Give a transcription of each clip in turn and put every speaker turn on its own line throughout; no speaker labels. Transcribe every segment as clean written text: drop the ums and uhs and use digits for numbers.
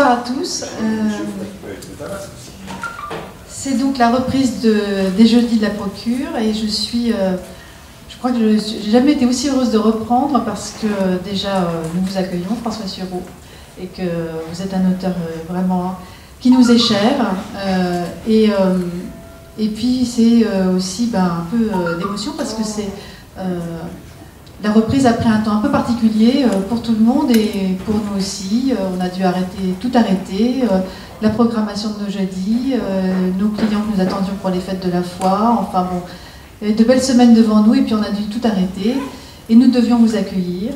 Bonsoir à tous. C'est donc la reprise des jeudis de la Procure et je crois que je n'ai jamais été aussi heureuse de reprendre parce que déjà nous vous accueillons, François Sureau, et que vous êtes un auteur vraiment qui nous est cher. Et puis c'est aussi un peu d'émotion parce que c'est la reprise après un temps un peu particulier pour tout le monde et pour nous aussi. On a dû tout arrêter. La programmation de nos jeudis, nos clients que nous attendions pour les fêtes de la foi. Enfin bon, il y avait de belles semaines devant nous et puis on a dû tout arrêter. Et nous devions vous accueillir.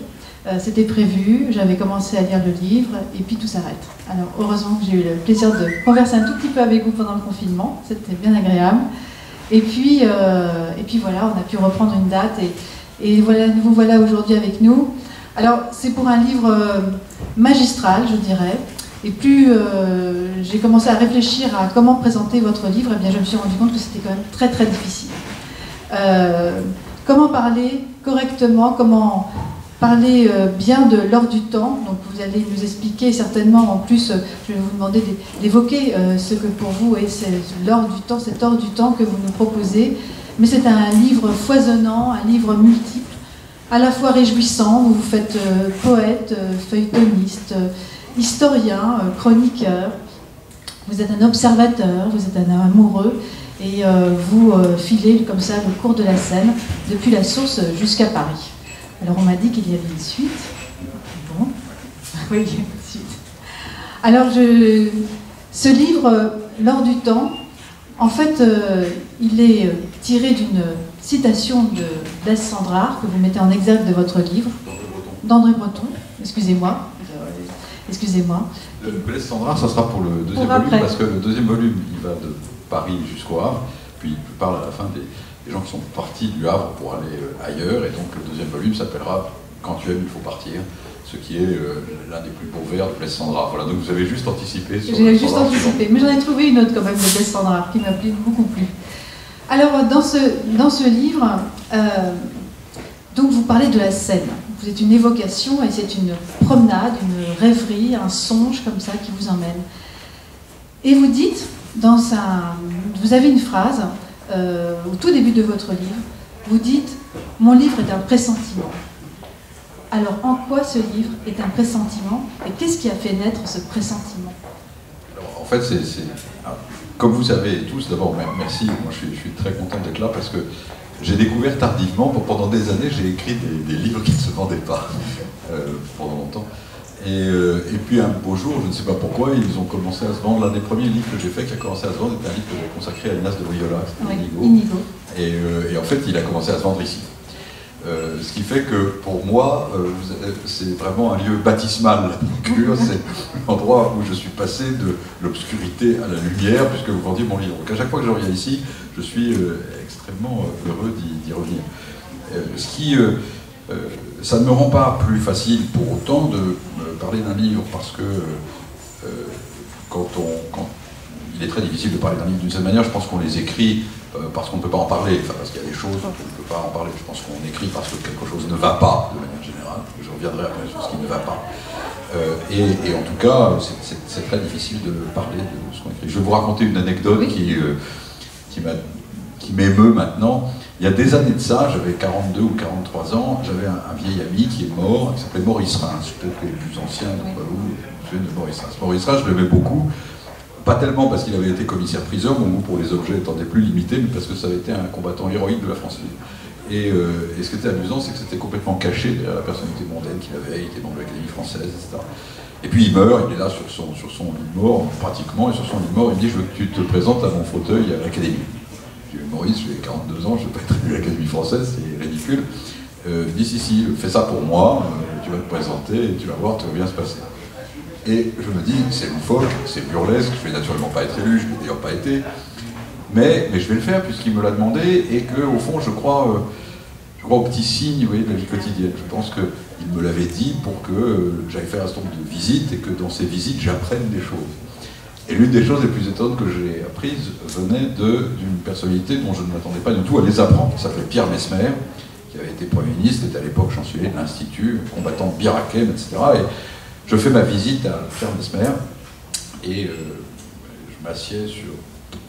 C'était prévu, j'avais commencé à lire le livre et puis tout s'arrête. Alors heureusement que j'ai eu le plaisir de converser un tout petit peu avec vous pendant le confinement. C'était bien agréable. Et puis voilà, on a pu reprendre une date et voilà, vous voilà aujourd'hui avec nous. Alors, c'est pour un livre magistral, je dirais. Et plus j'ai commencé à réfléchir à comment présenter votre livre, eh bien, je me suis rendu compte que c'était quand même très très difficile. Comment parler correctement, comment parler bien de l'or du temps. Donc vous allez nous expliquer certainement, en plus, je vais vous demander d'évoquer ce que pour vous est l'or du temps, cet or du temps que vous nous proposez. Mais c'est un livre foisonnant, un livre multiple, à la fois réjouissant, où vous faites poète, feuilletoniste, historien, chroniqueur, vous êtes un observateur, vous êtes un amoureux, et vous filez comme ça le cours de la Seine, depuis la source jusqu'à Paris. Alors on m'a dit qu'il y avait une suite. Bon, oui, il y a une suite. Alors ce livre, l'or du temps, en fait, il est tiré d'une citation d'Es Sandrard que vous mettez en exergue de votre livre, d'André Breton. Excusez-moi. Excusez-moi.
L'Es Sandrard, ça sera pour le deuxième volume, parce que le deuxième volume, il va de Paris jusqu'au Havre, puis je parle à la fin des gens qui sont partis du Havre pour aller ailleurs, et donc le deuxième volume s'appellera « Quand tu aimes, il faut partir », ce qui est l'un des plus beaux vers de Blaise Sandrard. Voilà, donc vous avez juste anticipé.
J'ai juste anticipé, mais j'en ai trouvé une autre quand même de Blaise Sandrard qui m'a beaucoup plu. Alors dans ce livre, donc vous parlez de la Seine. Vous êtes une évocation et c'est une promenade, une rêverie, un songe comme ça qui vous emmène. Et vous dites, vous avez une phrase au tout début de votre livre, vous dites « Mon livre est un pressentiment ». Alors, en quoi ce livre est un pressentiment et qu'est-ce qui a fait naître ce pressentiment?
Alors, en fait, comme vous savez tous, d'abord, merci, moi je suis très content d'être là parce que j'ai découvert tardivement, pendant des années, j'ai écrit des livres qui ne se vendaient pas pendant longtemps. Et puis un beau jour, je ne sais pas pourquoi, ils ont commencé à se vendre. L'un des premiers livres que j'ai fait qui a commencé à se vendre était un livre que j'ai consacré à Ignace de Loyola,
oui, Inigo.
Et en fait, il a commencé à se vendre ici. Ce qui fait que pour moi, c'est vraiment un lieu baptismal. C'est l'endroit où je suis passé de l'obscurité à la lumière, puisque vous vendiez mon livre. Donc à chaque fois que je reviens ici, je suis extrêmement heureux d'y revenir. Ça ne me rend pas plus facile pour autant de parler d'un livre, parce que il est très difficile de parler d'un livre d'une certaine manière. Je pense qu'on les écrit parce qu'on ne peut pas en parler, parce qu'il y a des choses qu'on ne peut pas en parler. Je pense qu'on écrit parce que quelque chose ne va pas, de manière générale. Je reviendrai après sur ce qui ne va pas. Et en tout cas, c'est très difficile de parler de ce qu'on écrit. Je vais vous raconter une anecdote qui m'émeut maintenant. Il y a des années de ça, j'avais 42 ou 43 ans, j'avais un vieil ami qui est mort, qui s'appelait Maurice Reims, peut-être que les plus anciens d'entre vous, je de Maurice Reims. Maurice Reims, je l'aimais beaucoup. Pas tellement parce qu'il avait été commissaire-priseur, mon goût pour les objets étant des plus limité, mais parce que ça avait été un combattant héroïque de la France libre. Et ce qui était amusant, c'est que c'était complètement caché derrière la personnalité mondaine qu'il avait, il était membre de l'Académie française, etc. Et puis il meurt, il est là sur son lit de mort, pratiquement, et sur son lit de mort, il me dit « Je veux que tu te présentes à mon fauteuil à l'Académie ». Je dis « Maurice, j'ai 42 ans, je ne vais pas être élu à l'Académie française, c'est ridicule ». Il dit « Si, fais ça pour moi, tu vas te présenter, et tu vas voir, tout va bien se passer ». Et je me dis, c'est loufoque, c'est burlesque, je ne vais naturellement pas être élu, je ne l'ai d'ailleurs pas été, mais je vais le faire puisqu'il me l'a demandé, et qu'au fond, je crois aux petits signes, vous voyez, de la vie quotidienne. Je pense qu'il me l'avait dit pour que j'aille faire un certain nombre de visites, et que dans ces visites, j'apprenne des choses. Et l'une des choses les plus étonnantes que j'ai apprises venait d'une personnalité dont je ne m'attendais pas du tout à les apprendre, qui s'appelait Pierre Messmer, qui avait été Premier ministre, était à l'époque chancelier de l'Institut, combattant de Bir Hakeim, etc. Et je fais ma visite à Pierre Messmer, Et je m'assieds sur...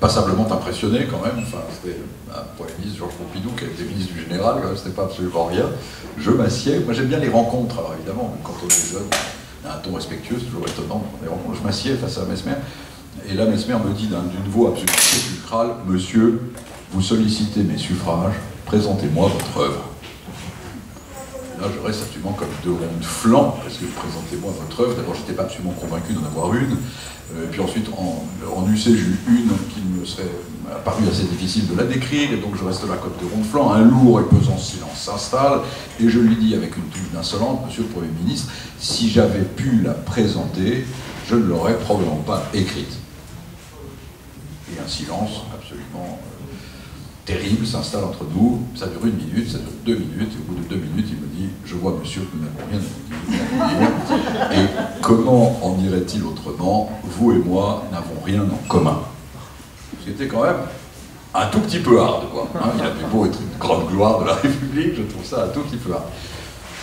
passablement impressionné quand même, enfin c'était un Premier ministre, Georges Pompidou, qui était ministre du Général, c'était pas absolument rien. Je m'assieds, moi j'aime bien les rencontres, alors évidemment, quand on est jeune, on a un ton respectueux, c'est toujours étonnant, je m'assieds face à Mesmer, et là Mesmer me dit d'une voix absolument sépulcrale, « Monsieur, vous sollicitez mes suffrages, présentez-moi votre œuvre. » Là, je reste absolument comme deux ronds de flanc, parce que présentez-moi votre œuvre. D'abord, je n'étais pas absolument convaincu d'en avoir une. Puis ensuite, en UC, j'ai eu une qui me serait apparu assez difficile de la décrire, et donc je reste là comme deux ronds de flanc. Un lourd et pesant silence s'installe, et je lui dis avec une touche d'insolence, Monsieur le Premier ministre, si j'avais pu la présenter, je ne l'aurais probablement pas écrite. Et un silence absolument terrible s'installe entre nous, ça dure 1 minute, ça dure 2 minutes, et au bout de 2 minutes, il me dit « Je vois, monsieur, que nous n'avons rien à vous dire, et comment en irait-il autrement? Vous et moi n'avons rien en commun. » C'était quand même un tout petit peu hard, quoi. Hein, il avait beau être une grande gloire de la République, je trouve ça un tout petit peu hard.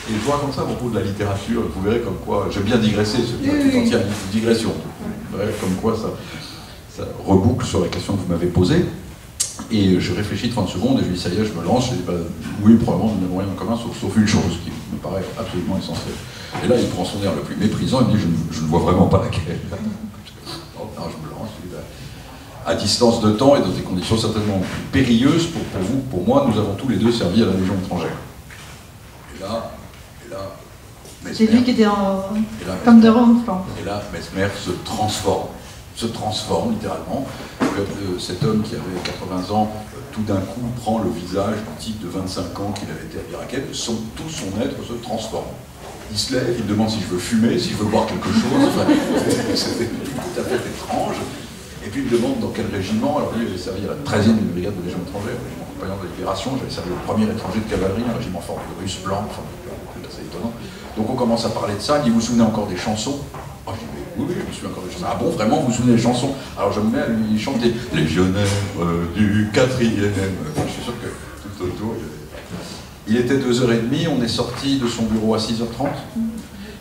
Et je vous raconte ça à propos de la littérature, vous verrez comme quoi, j'aime bien digresser, c'est tout entier une digression, vous verrez comme quoi ça reboucle sur la question que vous m'avez posée. Et je réfléchis 30 secondes et je dis ça y est, je me lance. Je dis oui, probablement nous n'avons rien en commun sauf une chose qui me paraît absolument essentielle. Et là, il prend son air le plus méprisant et me dit je ne vois vraiment pas laquelle. Alors je me lance. À distance de temps et dans des conditions certainement périlleuses pour vous, pour moi, nous avons tous les deux servi à la Légion étrangère. Et là,
c'est lui qui était comme de rond de flanc.
Et là, Mesmer se transforme littéralement. Cet homme qui avait 80 ans, tout d'un coup prend le visage du type de 25 ans qu'il avait été à Bir Hakeim, tout son être se transforme. Il se lève, il me demande si je veux fumer, si je veux boire quelque chose, enfin, c'était tout à fait étrange. Et puis il me demande dans quel régiment, alors lui il avait servi à la 13e brigade de Légion étrangère, le régiment compagnon de la Libération, j'avais servi au 1er étranger de cavalerie, un régiment fort de Russes blancs, enfin, c'est assez étonnant. Donc on commence à parler de ça, il dit, vous vous souvenez encore des chansons? Oh, je dis, oui, je me souviens encore des chansons. Ah bon, vraiment, vous vous souvenez des chansons? Alors je me mets à lui chanter Légionnaire du 4e. Je suis sûr que tout autour, il était 2h30, on est sorti de son bureau à 6h30.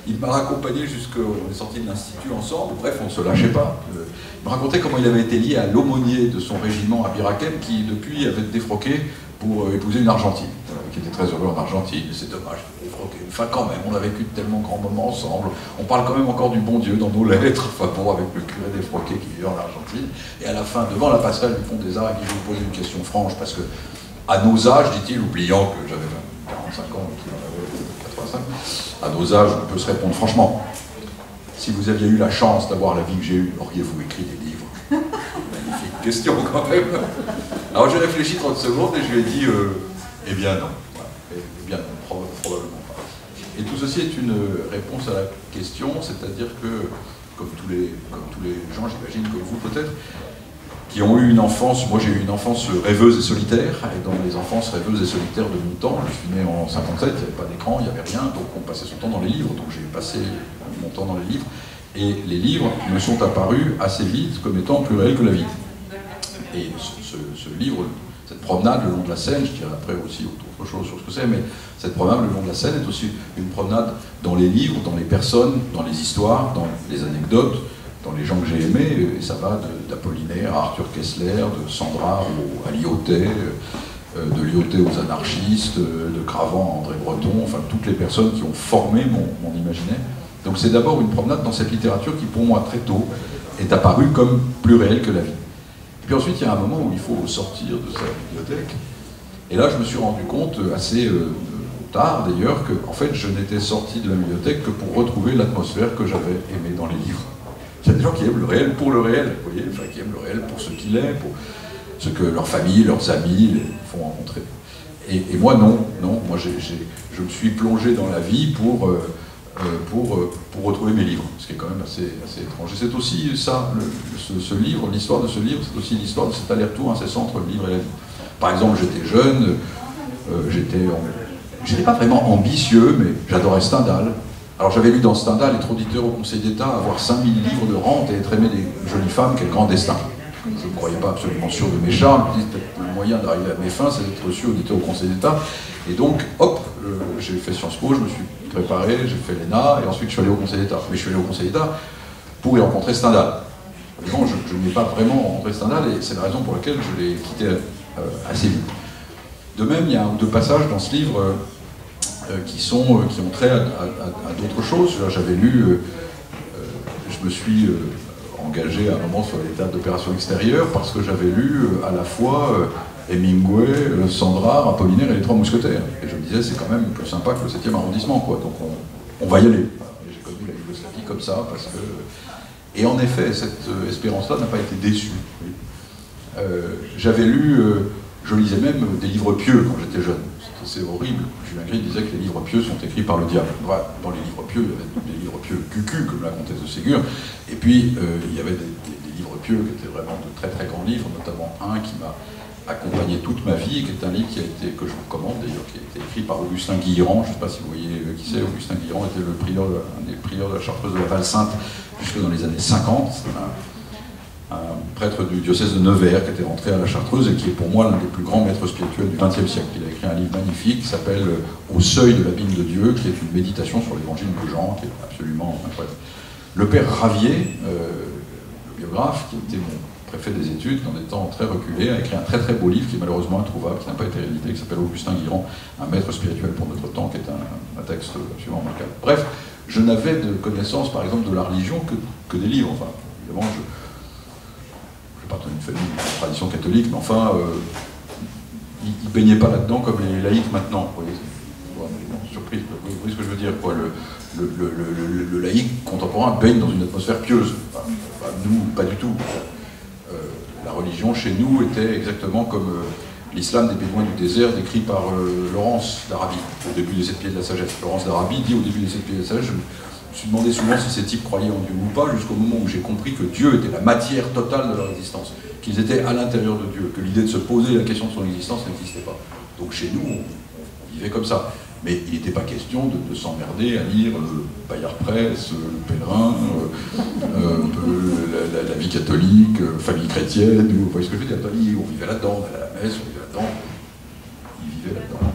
Il m'a raccompagné on est sorti de l'institut ensemble, bref, on ne se lâchait pas. Il me racontait comment il avait été lié à l'aumônier de son régiment à Bir Hakeim, qui depuis avait défroqué pour épouser une Argentine, qui était très heureux en Argentine, et c'est dommage, défroqué. Enfin quand même, on a vécu de tellement grands moments ensemble, on parle quand même encore du bon Dieu dans nos lettres, enfin bon, avec le curé défroqué qui vivait en Argentine, et à la fin, devant la passerelle du Pont des Arts, il me posait une question franche, parce que à nos âges, dit-il, oubliant que j'avais 45 ans, qu'il en avait 85, à nos âges, on peut se répondre franchement, si vous aviez eu la chance d'avoir la vie que j'ai eue, auriez-vous écrit des livres? Magnifique question quand même. Alors j'ai réfléchi 30 secondes et je lui ai dit, eh bien non. Eh bien non, probablement pas. Et tout ceci est une réponse à la question, c'est-à-dire que, comme tous les gens, j'imagine, comme vous peut-être, qui ont eu une enfance, moi j'ai eu une enfance rêveuse et solitaire, et dans les enfances rêveuses et solitaires de mon temps, je suis né en 57, il n'y avait pas d'écran, il n'y avait rien, donc on passait son temps dans les livres, donc j'ai passé mon temps dans les livres, et les livres me sont apparus assez vite comme étant plus réels que la vie. Et ce livre, cette promenade le long de la Seine, je dirais après aussi autre chose sur ce que c'est, mais cette promenade le long de la Seine est aussi une promenade dans les livres, dans les personnes, dans les histoires, dans les anecdotes, dans les gens que j'ai aimés, et ça va d'Apollinaire à Arthur Kessler, de Sandra à Lyautey, de Lyautey aux anarchistes, de Cravant à André Breton, enfin toutes les personnes qui ont formé mon imaginaire. Donc c'est d'abord une promenade dans cette littérature qui, pour moi, très tôt, est apparue comme plus réelle que la vie. Et puis ensuite, il y a un moment où il faut sortir de sa bibliothèque, et là je me suis rendu compte, assez tard d'ailleurs, que en fait je n'étais sorti de la bibliothèque que pour retrouver l'atmosphère que j'avais aimée dans les livres. Il y a des gens qui aiment le réel pour le réel, vous voyez, enfin, qui aiment le réel pour ce qu'il est, pour ce que leur famille, leurs amis les font rencontrer. Et moi non, moi je me suis plongé dans la vie pour retrouver mes livres, ce qui est quand même assez étrange. Et c'est aussi ça, ce livre, l'histoire de ce livre, c'est aussi l'histoire de cet aller-retour incessant entre le livre et la vie. Par exemple, j'étais jeune, j'étais pas vraiment ambitieux, mais j'adorais Stendhal. Alors j'avais lu dans Stendhal, être auditeur au Conseil d'État, avoir 5000 livres de rente et être aimé des jolies femmes, quel grand destin. Je ne me croyais pas absolument sûr de mes charmes, je me disais peut-être le moyen d'arriver à mes fins, c'est d'être reçu auditeur au Conseil d'État. Et donc, hop, j'ai fait Sciences Po, je me suis préparé, j'ai fait l'ENA, et ensuite je suis allé au Conseil d'État. Mais je suis allé au Conseil d'État pour y rencontrer Stendhal. évidemment, je n'ai pas vraiment rencontré Stendhal, et c'est la raison pour laquelle je l'ai quitté assez vite. De même, il y a un ou deux passages dans ce livre qui ont trait à d'autres choses. J'avais lu, je me suis engagé à un moment sur les théâtres d'opération extérieure parce que j'avais lu à la fois Hemingway, Sandrard, Apollinaire et les Trois Mousquetaires. Et je me disais, c'est quand même plus sympa que le 7e arrondissement, quoi. Donc on va y aller. J'ai connu la Yougoslavie comme ça, parce que... Et en effet, cette espérance-là n'a pas été déçue. Oui. J'avais lu, je lisais même des livres pieux quand j'étais jeune. C'est horrible. Julien Gris disait que les livres pieux sont écrits par le diable. Dans les livres pieux, il y avait des livres pieux cucu, comme la comtesse de Ségur, et puis il y avait des livres pieux qui étaient vraiment de très très grands livres, notamment un qui m'a accompagné toute ma vie, qui est un livre que je vous recommande d'ailleurs, qui a été écrit par Augustin Guillerand. Je ne sais pas si vous voyez qui c'est. Augustin Guillerand était un des prieurs de la Chartreuse de la Val-Sainte jusque dans les années 50. Un prêtre du diocèse de Nevers qui était rentré à la Chartreuse et qui est pour moi l'un des plus grands maîtres spirituels du XXe siècle. Il a écrit un livre magnifique qui s'appelle Au seuil de l'abîme de Dieu, qui est une méditation sur l'évangile de Jean, qui est absolument incroyable. Le père Ravier, le biographe, qui était mon préfet des études, en étant très reculé, a écrit un très très beau livre qui est malheureusement introuvable, qui n'a pas été réédité, qui s'appelle Augustin Guillerand, un maître spirituel pour notre temps, qui est un texte absolument remarquable. Bref, je n'avais de connaissance, par exemple, de la religion que des livres. Enfin, évidemment, je partais d'une famille de tradition catholique, mais enfin, ils ne baignaient pas là-dedans comme les laïcs maintenant. Vous voyez, surprise, vous voyez ce que je veux dire, quoi. Le laïc contemporain baigne dans une atmosphère pieuse. Enfin, nous, pas du tout. La religion, chez nous, était exactement comme l'islam des Bédouins du désert, décrit par Laurence d'Arabie, au début des 7 pieds de la sagesse. Laurence d'Arabie dit au début des 7 pieds de la sagesse, je me suis demandé souvent si ces types croyaient en Dieu ou pas, jusqu'au moment où j'ai compris que Dieu était la matière totale de leur existence, qu'ils étaient à l'intérieur de Dieu, que l'idée de se poser la question de son existence n'existait pas. Donc chez nous, on vivait comme ça. Mais il n'était pas question de s'emmerder à lire Bayard Presse, Le Pèlerin, la vie catholique, famille chrétienne, vous voyez ce que je veux dire, on vivait là-dedans, on allait à la messe, on vivait là-dedans, il vivait là-dedans.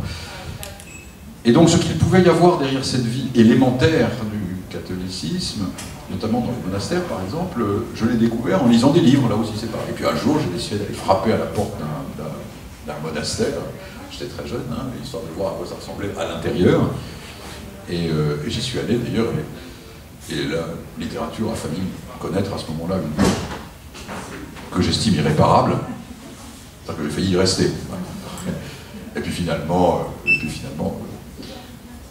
Et donc ce qu'il pouvait y avoir derrière cette vie élémentaire du catholicisme, notamment dans les monastères par exemple, je l'ai découvert en lisant des livres, là aussi c'est pareil. Et puis un jour j'ai décidé d'aller frapper à la porte d'un monastère. J'étais très jeune, hein, histoire de voir à quoi ça ressemblait à l'intérieur. Et j'y suis allé d'ailleurs, et la littérature a failli connaître à ce moment-là une mort que j'estime irréparable, c'est-à-dire que j'ai failli y rester. Et puis finalement,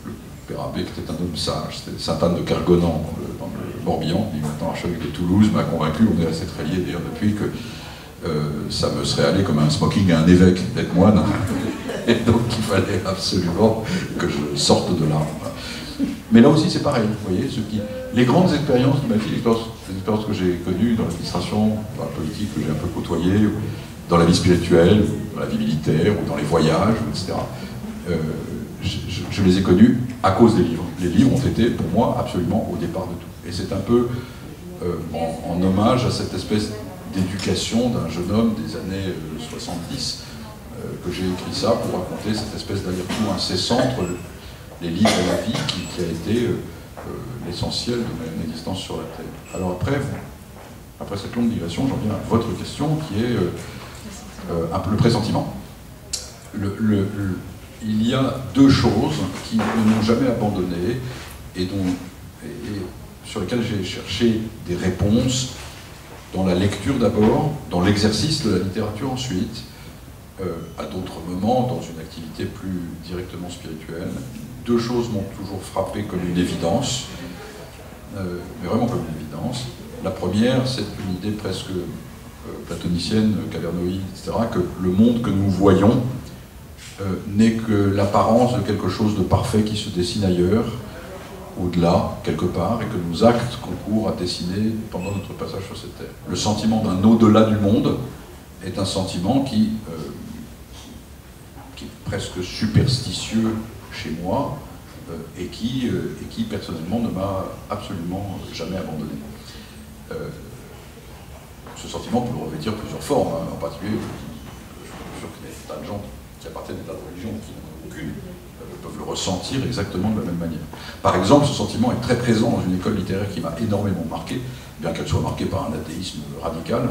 le père abbé, qui était un homme sage, c'était Sainte-Anne de Kergonan dans le Morbihan, il est maintenant archevêque de Toulouse, m'a convaincu, on est resté très liés d'ailleurs depuis, que ça me serait allé comme un smoking à un évêque d'être moine, et donc il fallait absolument que je sorte de là. Mais là aussi c'est pareil, vous voyez, les grandes expériences de ma vie, les expériences que j'ai connues dans l'administration, dans la politique que j'ai un peu côtoyée, dans la vie spirituelle, dans la vie militaire, ou dans les voyages, etc., je les ai connues à cause des livres. Les livres ont été pour moi absolument au départ de tout. Et c'est un peu en hommage à cette espèce d'éducation d'un jeune homme des années 70 que j'ai écrit ça pour raconter cette espèce d'aller-retour incessant entre les livres et la vie qui a été l'essentiel de mon existence sur la Terre. Alors après cette longue digression, j'en viens à votre question qui est un peu le pressentiment. Il y a deux choses qui ne m'ont jamais abandonné et sur lesquelles j'ai cherché des réponses dans la lecture d'abord, dans l'exercice de la littérature ensuite, à d'autres moments, dans une activité plus directement spirituelle. Deux choses m'ont toujours frappé comme une évidence, mais vraiment comme une évidence. La première, c'est une idée presque platonicienne, cavernoïde, etc., que le monde que nous voyons n'est que l'apparence de quelque chose de parfait qui se dessine ailleurs, au-delà, quelque part, et que nos actes concourent à dessiner pendant notre passage sur cette terre. Le sentiment d'un au-delà du monde est un sentiment qui est presque superstitieux chez moi et qui personnellement ne m'a absolument jamais abandonné. Ce sentiment peut revêtir plusieurs formes, hein, en particulier, je suis sûr qu'il y a des tas de gens qui appartiennent à des tas de religions qui n'en ont aucune, peuvent le ressentir exactement de la même manière. Par exemple, ce sentiment est très présent dans une école littéraire qui m'a énormément marqué, bien qu'elle soit marquée par un athéisme radical.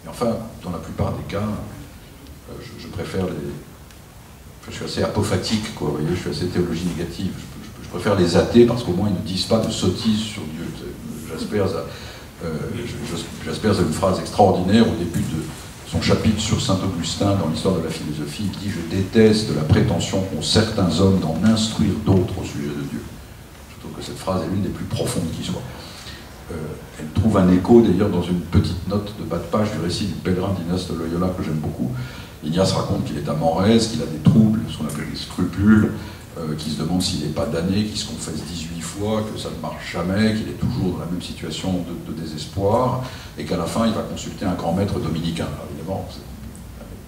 Et enfin, dans la plupart des cas, je préfère les... Je suis assez apophatique, quoi, vous voyez, je suis assez théologie négative. Je préfère les athées parce qu'au moins ils ne disent pas de sottises sur Dieu. Jaspers a une phrase extraordinaire au début de son chapitre sur Saint-Augustin dans l'histoire de la philosophie. Il dit « Je déteste la prétention qu'ont certains hommes d'en instruire d'autres au sujet de Dieu ». Je trouve que cette phrase est l'une des plus profondes qui soit. Elle trouve un écho d'ailleurs dans une petite note de bas de page du récit du pèlerin d'Ignace de Loyola que j'aime beaucoup. Ignace raconte qu'il est à Morez, qu'il a des troubles, ce qu'on appelle des scrupules, qu'il se demande s'il n'est pas damné, qu'il se confesse 18 fois, que ça ne marche jamais, qu'il est toujours dans la même situation de désespoir, et qu'à la fin il va consulter un grand maître dominicain. Alors, évidemment, c'est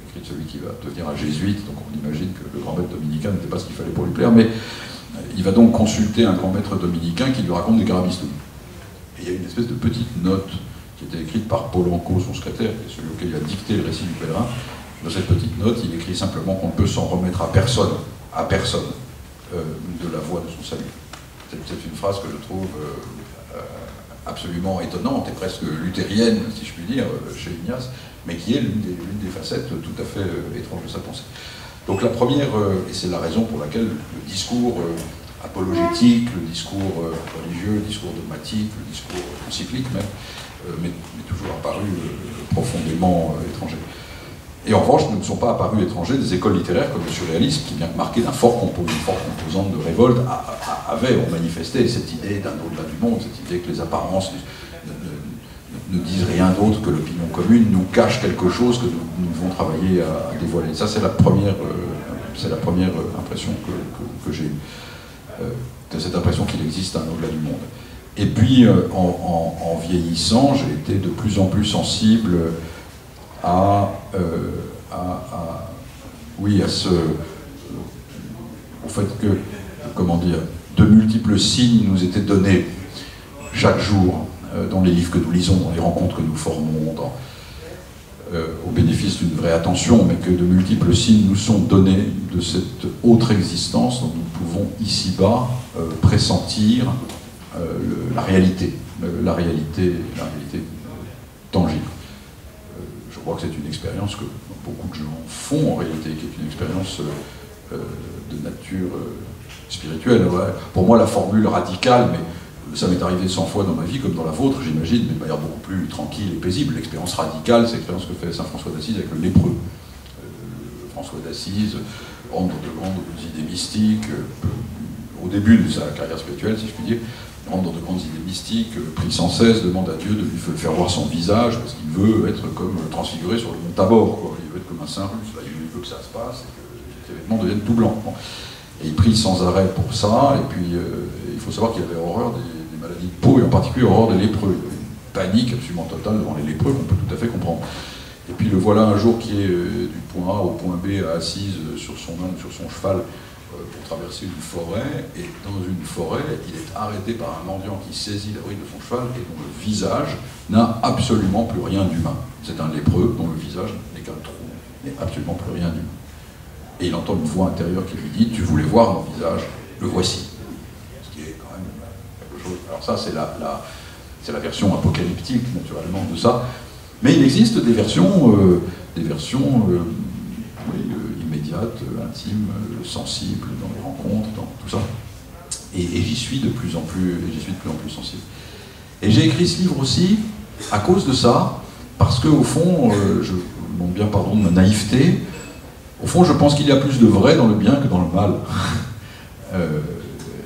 écrit de celui qui va devenir un jésuite, donc on imagine que le grand maître dominicain n'était pas ce qu'il fallait pour lui plaire, mais il va donc consulter un grand maître dominicain qui lui raconte des carabistouilles. Et il y a une espèce de petite note qui était écrite par Polanco, son secrétaire, qui est celui auquel il a dicté le récit du pèlerin. Dans cette petite note, il écrit simplement qu'on ne peut s'en remettre à personne, de la voie de son salut. C'est une phrase que je trouve absolument étonnante et presque luthérienne, si je puis dire, chez Ignace, mais qui est l'une des facettes tout à fait étranges de sa pensée. Donc la première, et c'est la raison pour laquelle le discours apologétique, le discours religieux, le discours dogmatique, le discours encyclique même, m'est toujours apparu profondément étranger. Et en revanche, ne me sont pas apparus étrangers des écoles littéraires comme le surréalisme, qui, bien que marqué d'une forte composante de révolte, ont manifesté cette idée d'un au-delà du monde, cette idée que les apparences ne disent rien d'autre que l'opinion commune, nous cachent quelque chose que nous devons travailler à dévoiler. Ça, c'est la première impression que j'ai eue, de cette impression qu'il existe un au-delà du monde. Et puis, en vieillissant, j'ai été de plus en plus sensible au fait que, comment dire, de multiples signes nous étaient donnés chaque jour dans les livres que nous lisons, dans les rencontres que nous formons, au bénéfice d'une vraie attention, mais que de multiples signes nous sont donnés de cette autre existence dont nous pouvons ici-bas pressentir la réalité tangible. Je crois que c'est une expérience que beaucoup de gens font en réalité, qui est une expérience de nature spirituelle. Pour moi, la formule radicale, mais ça m'est arrivé 100 fois dans ma vie, comme dans la vôtre, j'imagine, mais de manière beaucoup plus tranquille et paisible. L'expérience radicale, c'est l'expérience que fait saint François d'Assise avec le lépreux. François d'Assise rentre de grandes idées mystiques, au début de sa carrière spirituelle, si je puis dire, rentre dans de grandes idées mystiques, prie sans cesse, demande à Dieu de lui faire voir son visage, parce qu'il veut être comme transfiguré sur le mont Tabor, quoi. Il veut être comme un saint russe, là, il veut que ça se passe, et que ses vêtements deviennent tout blancs. Bon. Et il prie sans arrêt pour ça, et puis il faut savoir qu'il avait horreur des maladies de peau, et en particulier horreur des lépreux. Il y avait une panique absolument totale devant les lépreux, qu'on peut tout à fait comprendre. Et puis le voilà un jour qui est du point A au point B, assise sur son âne, sur son cheval, pour traverser une forêt, et dans une forêt, il est arrêté par un mendiant qui saisit la bride de son cheval et dont le visage n'a absolument plus rien d'humain. C'est un lépreux dont le visage n'est qu'un trou, n'est absolument plus rien d'humain. Et il entend une voix intérieure qui lui dit « Tu voulais voir mon visage, le voici ». Ce qui est quand même quelque chose... Alors ça, c'est la version apocalyptique, naturellement, de ça. Mais il existe des versions immédiates, intimes, sensibles, dans les rencontres, dans tout ça. Et j'y suis de plus en plus sensible. Et j'ai écrit ce livre aussi à cause de ça, parce qu'au fond, je demande bien pardon de ma naïveté, au fond, je pense qu'il y a plus de vrai dans le bien que dans le mal.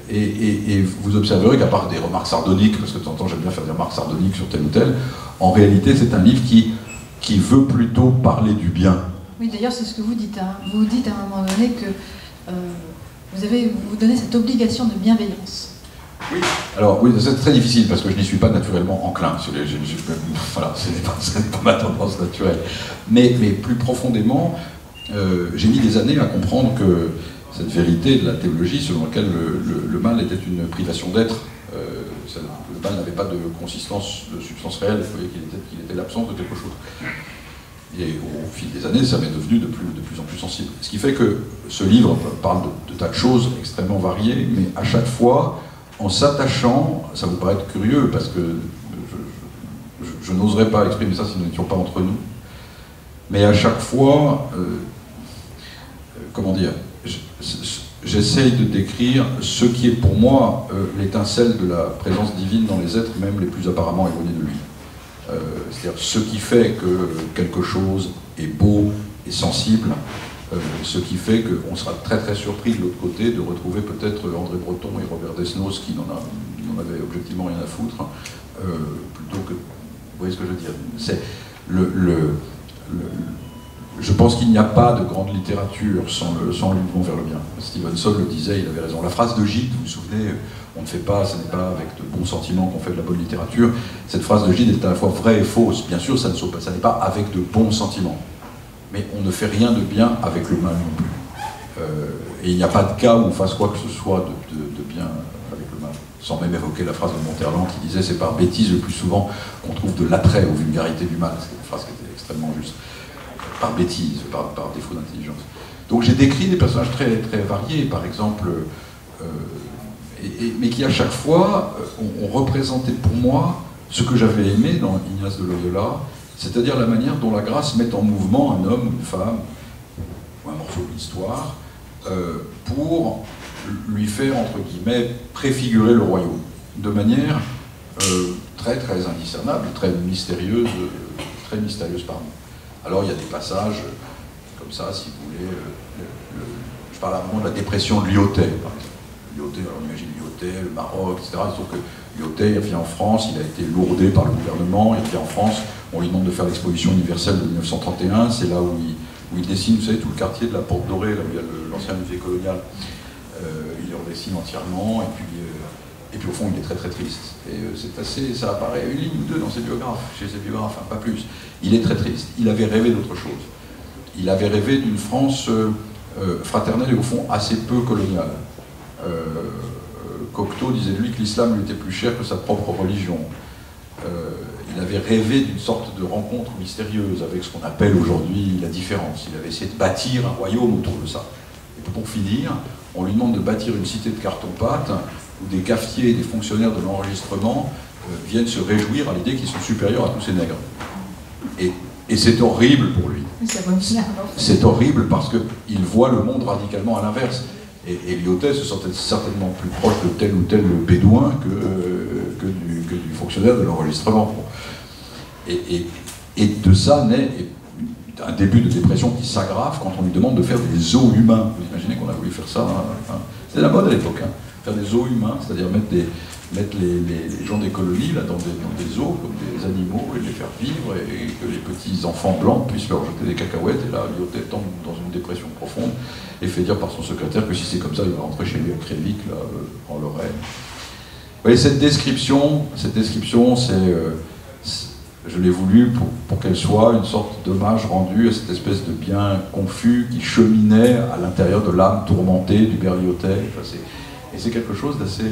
Et vous observerez qu'à part des remarques sardoniques, parce que de temps en temps j'aime bien faire des remarques sardoniques sur tel ou tel, en réalité c'est un livre qui veut plutôt parler du bien.
Oui, d'ailleurs c'est ce que vous dites. Hein. Vous dites à un moment donné que vous donnez cette obligation de bienveillance.
Oui, alors oui, c'est très difficile parce que je n'y suis pas naturellement enclin. Voilà, ce n'est pas ma tendance naturelle. Mais plus profondément, j'ai mis des années à comprendre que cette vérité de la théologie selon laquelle le mal était une privation d'être, le mal n'avait pas de consistance, de substance réelle, vous voyez qu'il était l'absence de quelque chose. Et au fil des années, ça m'est devenu de plus en plus sensible. Ce qui fait que ce livre parle de tas de choses extrêmement variées, mais à chaque fois, en s'attachant, ça vous paraît curieux, parce que je n'oserais pas exprimer ça si nous n'étions pas entre nous, mais à chaque fois, comment dire, j'essaye de décrire ce qui est pour moi l'étincelle de la présence divine dans les êtres, même les plus apparemment éloignés de lui. C'est-à-dire ce qui fait que quelque chose est beau et sensible, ce qui fait qu'on sera très très surpris de l'autre côté de retrouver peut-être André Breton et Robert Desnos qui n'en avaient objectivement rien à foutre, plutôt que... Vous voyez ce que je veux dire? C'est je pense qu'il n'y a pas de grande littérature sans le mouvement vers le bien. Stevenson le disait, il avait raison. La phrase de Gide, vous vous souvenez, on ne fait pas, ce n'est pas avec de bons sentiments qu'on fait de la bonne littérature. Cette phrase de Gide est à la fois vraie et fausse. Bien sûr, ça n'est pas avec de bons sentiments. Mais on ne fait rien de bien avec le mal non plus. Et il n'y a pas de cas où on fasse quoi que ce soit de bien avec le mal. Sans même évoquer la phrase de Monterland qui disait « c'est par bêtise le plus souvent qu'on trouve de l'attrait aux vulgarités du mal ». C'est une phrase qui était extrêmement juste. Par bêtise, par défaut d'intelligence. Donc j'ai décrit des personnages très, très variés, par exemple, mais qui à chaque fois ont représenté pour moi ce que j'avais aimé dans Ignace de Loyola, c'est-à-dire la manière dont la grâce met en mouvement un homme ou une femme, ou un morceau de l'histoire, pour lui faire, entre guillemets, préfigurer le royaume, de manière très, très indiscernable, très mystérieuse pardon. Alors il y a des passages comme ça, si vous voulez, je parle à un moment de la dépression de Lyautey, par exemple. Lyautey, alors on imagine Lyautey, le Maroc, etc. Sauf que Lyautey, il vient en France, il a été lourdé par le gouvernement, il vient en France, on lui demande de faire l'exposition universelle de 1931, c'est là où il dessine, vous savez, tout le quartier de la Porte Dorée, là où il y a l'ancien musée colonial, il le redessine entièrement, et puis au fond il est très très triste. Et c'est assez, ça apparaît une ligne ou deux dans ses biographes, chez ses biographes, enfin pas plus. Il est très triste, il avait rêvé d'autre chose. Il avait rêvé d'une France fraternelle et au fond assez peu coloniale. Cocteau disait de lui que l'islam lui était plus cher que sa propre religion. Il avait rêvé d'une sorte de rencontre mystérieuse avec ce qu'on appelle aujourd'hui la différence. Il avait essayé de bâtir un royaume autour de ça. Et pour finir, on lui demande de bâtir une cité de carton-pâte où des cafetiers et des fonctionnaires de l'enregistrement viennent se réjouir à l'idée qu'ils sont supérieurs à tous ces nègres. Et c'est horrible pour lui. C'est horrible parce qu'il voit le monde radicalement à l'inverse. Et Lyautey se sentait certainement plus proche de tel ou tel bédouin que du fonctionnaire de l'enregistrement. Et de ça naît un début de dépression qui s'aggrave quand on lui demande de faire des zoos humains. Vous imaginez qu'on a voulu faire ça, hein. C'était la mode à l'époque, hein. Faire des zoos humains, c'est-à-dire mettre les gens des colonies là, dans des zoos comme des animaux et les faire vivre et que les petits enfants blancs puissent leur jeter des cacahuètes. Et là, Lyautey tombe dans une dépression profonde et fait dire par son secrétaire que si c'est comme ça, il va rentrer chez lui à Crévic, là, en Lorraine. Vous voyez, cette description, je l'ai voulu pour qu'elle soit une sorte d'hommage rendu à cette espèce de bien confus qui cheminait à l'intérieur de l'âme tourmentée d'Hubert Lyautey. Et c'est quelque chose d'assez,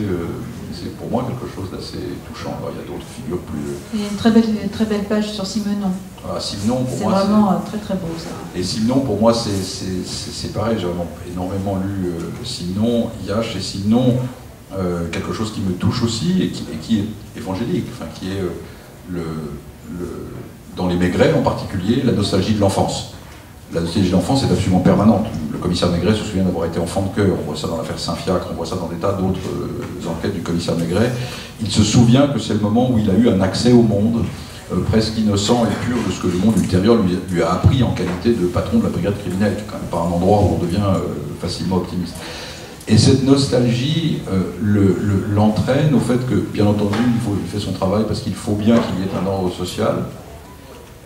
c'est pour moi quelque chose d'assez touchant. Alors, il y a d'autres figures plus...
Il y a une très belle page sur Simenon.
Voilà, Simenon, pour
moi,
c'est
vraiment très très beau ça.
Et Simenon, pour moi, c'est pareil, j'ai vraiment énormément lu Simenon. Il y a chez Simenon quelque chose qui me touche aussi et qui est évangélique, enfin, qui est dans les Maigret en particulier, la nostalgie de l'enfance. La nostalgie de l'enfance est absolument permanente. Le commissaire Maigret se souvient d'avoir été enfant de cœur. On voit ça dans l'affaire Saint-Fiacre, on voit ça dans des tas d'autres enquêtes du commissaire Maigret. Il se souvient que c'est le moment où il a eu un accès au monde presque innocent et pur de ce que le monde ultérieur lui a appris en qualité de patron de la brigade criminelle, qui est quand même pas un endroit où on devient facilement optimiste. Et cette nostalgie l'entraîne au fait que, bien entendu, il fait son travail parce qu'il faut bien qu'il y ait un ordre social,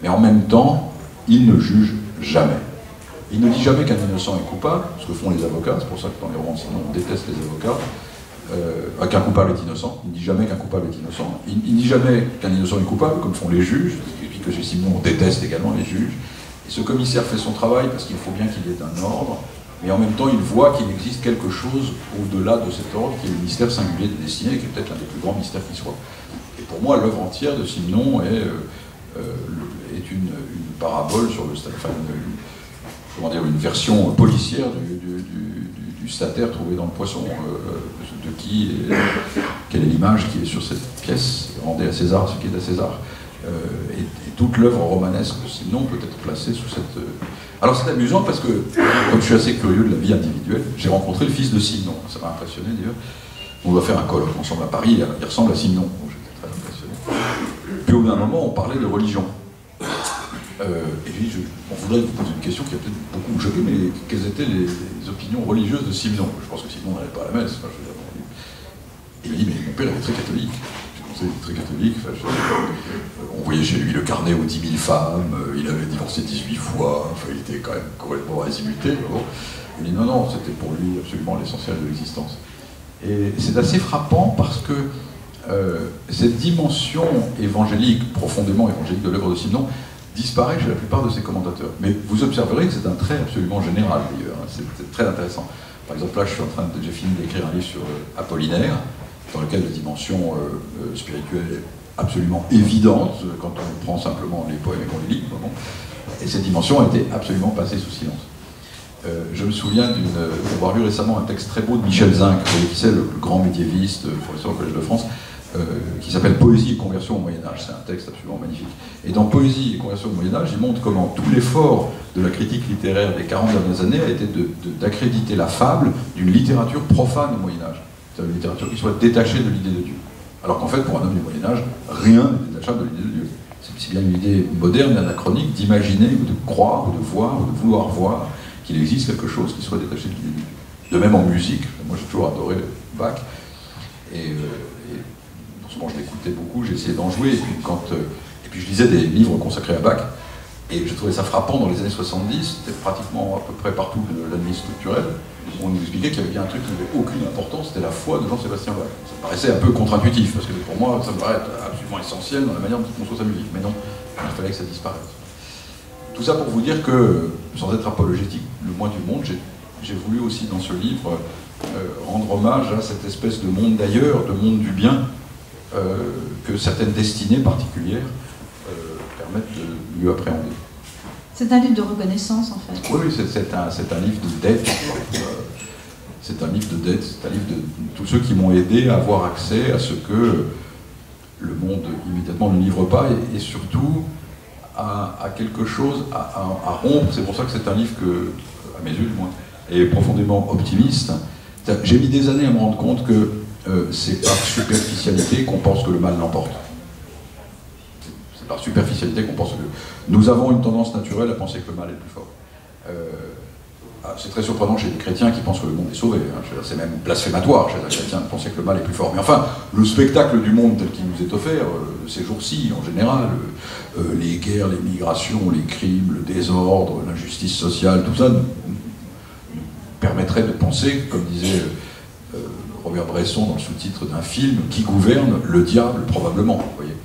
mais en même temps, il ne juge jamais. Il ne dit jamais qu'un innocent est coupable, ce que font les avocats, c'est pour ça que dans les romans, sinon on déteste les avocats, qu'un coupable est innocent. Il ne dit jamais qu'un coupable est innocent. Il ne dit jamais qu'un innocent est coupable, comme font les juges, et puis que chez Simenon, on déteste également les juges. Et ce commissaire fait son travail parce qu'il faut bien qu'il y ait un ordre, mais en même temps, il voit qu'il existe quelque chose au-delà de cet ordre, qui est le mystère singulier de Dessinet, qui est peut-être l'un des plus grands mystères qui soit. Et pour moi, l'œuvre entière de Simenon est est une parabole sur le enfin, comment dire, une version policière du stataire trouvé dans le poisson, de qui, quelle est l'image qui est sur cette pièce, rendez à César ce qui est à César. Et toute l'œuvre romanesque, sinon, peut être placée sous cette... Alors c'est amusant parce que, comme je suis assez curieux de la vie individuelle, j'ai rencontré le fils de Simon, ça m'a impressionné d'ailleurs. On doit faire un colloque ensemble à Paris, il ressemble à Simon, donc j'étais très impressionné. Puis au bout d'un moment, on parlait de religion. Et puis, on voudrait vous poser une question qui a peut-être beaucoup vous choqué, mais quelles étaient les opinions religieuses de Simon? Je pense que Simon n'allait pas à la messe. Enfin, il m'a dit, mais mon père était très catholique. J'ai pensé qu'il était très catholique. Enfin, on voyait chez lui le carnet aux 10 000 femmes, il avait divorcé 18 fois, enfin, il était quand même complètement azimuté. Bon. Il m'a dit, non, c'était pour lui absolument l'essentiel de l'existence. Et c'est assez frappant parce que cette dimension évangélique, profondément évangélique de l'œuvre de Simon, disparaît chez la plupart de ses commentateurs. Mais vous observerez que c'est un trait absolument général d'ailleurs, c'est très intéressant. Par exemple là, j'ai fini d'écrire un livre sur Apollinaire, dans lequel la dimension spirituelle est absolument évidente, quand on prend simplement les poèmes et qu'on les lit, bon. Et cette dimension a été absolument passée sous silence. Je me souviens d'avoir lu récemment un texte très beau de Michel Zinc, qui c'est le grand médiéviste, professeur au Collège de France, qui s'appelle Poésie et conversion au Moyen-Âge. C'est un texte absolument magnifique. Et dans Poésie et conversion au Moyen-Âge, il montre comment tout l'effort de la critique littéraire des 40 dernières années a été d'accréditer la fable d'une littérature profane au Moyen-Âge. C'est-à-dire une littérature qui soit détachée de l'idée de Dieu. Alors qu'en fait, pour un homme du Moyen-Âge, rien n'est détachable de l'idée de Dieu. C'est bien une idée moderne et anachronique d'imaginer, ou de croire, ou de voir, ou de vouloir voir qu'il existe quelque chose qui soit détaché de l'idée de Dieu. De même en musique, moi j'ai toujours adoré Bach, et je l'écoutais beaucoup, j'ai essayé d'en jouer, et puis je lisais des livres consacrés à Bach, et je trouvais ça frappant dans les années 70, c'était pratiquement à peu près partout de l'analyse structurelle, on nous expliquait qu'il y avait bien un truc qui n'avait aucune importance, c'était la foi de Jean-Sébastien Bach. Ça paraissait un peu contre-intuitif, parce que pour moi, ça me paraît absolument essentiel dans la manière dont on conçoit sa musique, mais non, il fallait que ça disparaisse. Tout ça pour vous dire que, sans être apologétique le moins du monde, j'ai voulu aussi dans ce livre rendre hommage à cette espèce de monde d'ailleurs, de monde du bien, que certaines destinées particulières permettent de mieux appréhender.
C'est un livre de reconnaissance en fait.
Oui, c'est un livre de dette. C'est un livre de dette, c'est un livre de tous ceux qui m'ont aidé à avoir accès à ce que le monde immédiatement ne livre pas, et surtout à quelque chose à rompre. C'est pour ça que c'est un livre que, à mes yeux du moins, est profondément optimiste. J'ai mis des années à me rendre compte que c'est par superficialité qu'on pense que le mal l'emporte. C'est par superficialité qu'on pense que... Nous avons une tendance naturelle à penser que le mal est le plus fort. C'est très surprenant chez des chrétiens qui pensent que le monde est sauvé. Hein. C'est même blasphématoire chez un chrétien de penser que le mal est plus fort. Mais enfin, le spectacle du monde tel qu'il nous est offert, ces jours-ci en général, les guerres, les migrations, les crimes, le désordre, l'injustice sociale, tout ça nous permettrait de penser, comme disait Robert Bresson dans le sous-titre d'un film, qui gouverne le diable probablement, vous voyez.